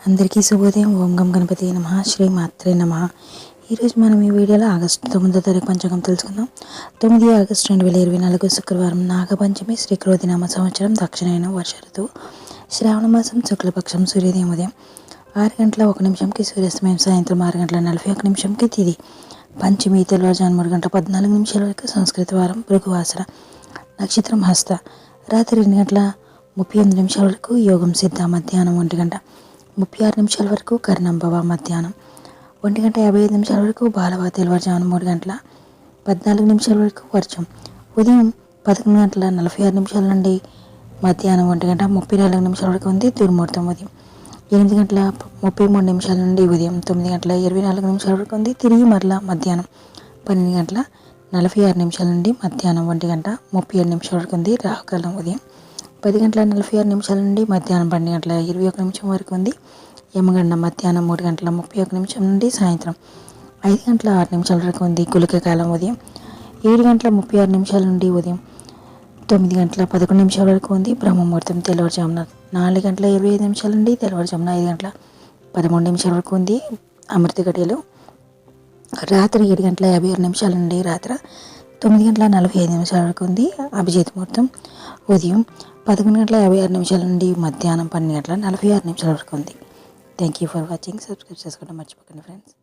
అందరికీ శుభోదయం. ఓం గం గణపతి నమః. శ్రీ మాత్రే నమః. ఈరోజు మనం ఈ వీడియోలో ఆగస్టు 9వ తారీఖు పంచాంగం తెలుసుకుందాం. 9 ఆగస్టు 2024 శుక్రవారం, నాగపంచమి, శ్రీ క్రోధినామ సంవత్సరం, దక్షిణాయనం, వర్ష ఋతువు, శ్రావణ మాసం, శుక్లపక్షం, సూర్యోదయం ఉదయం 6 గంటల 1 నిమిషంకి, సూర్యాస్తమయం సాయంత్రం 6 గంటల 41 నిమిషంకి, తిథి పంచమి తెల్లవారుజామున 3 గంటల 14 నిమిషాల వరకు, సంస్కృత వారం భృగువాసర, నక్షత్రం హస్త, రాత్రి 2 గంటల 38 నిమిషాల వరకు యోగం సిద్ధ, మధ్యాహ్నం 1 గంట 36 నిమిషాల వరకు కర్ణంభవ, మధ్యాహ్నం 1 గంట 55 నిమిషాల వరకు బాలవ, తెల్లవారుజామున 3 గంటల 14 నిమిషాల వరకు వర్జం, ఉదయం 11 గంటల 46 నిమిషాల నుండి మధ్యాహ్నం 1 గంట 34 నిమిషాల వరకు ఉంది దుర్ముహూర్తం. ఉదయం 8 గంటల 33 నిమిషాల నుండి ఉదయం 9 గంటల 24 నిమిషాల వరకు ఉంది. తిరిగి మరలా మధ్యాహ్నం 12 గంటల 46 నిమిషాల నుండి మధ్యాహ్నం 1 గంట 37 నిమిషాల వరకు ఉంది. రాహుకాలం ఉదయం 10 గంటల 46 నిమిషాల నుండి మధ్యాహ్నం 12 గంటల 21 నిమిషం వరకు ఉంది. యమగండం మధ్యాహ్నం 3 గంటల 31 నిమిషం నుండి సాయంత్రం 5 గంటల 6 నిమిషాల వరకు ఉంది. గుళిక కాలం ఉదయం 7 గంటల 36 నిమిషాల నుండి ఉదయం 9 గంటల 11 నిమిషాల వరకు ఉంది. బ్రహ్మముహూర్తం తెల్లవారుజామున 4 గంటల 25 నిమిషాల నుండి తెల్లవారుజామున 5 గంటల 13 నిమిషాల వరకు ఉంది. అమృత గడియలు రాత్రి 7 గంటల 56 నిమిషాల నుండి రాత్రి 9 గంటల 45 నిమిషాల వరకు ఉంది. అభిజిత్ ముహూర్తం ఉదయం 11 గంటల 56 నిమిషాల నుండి మధ్యాహ్నం 12 గంటల 46 నిమిషాల వరకు ఉంది. Thank you for watching. Subscribe చేసుకోవడం మర్చిపోకండి ఫ్రెండ్స్.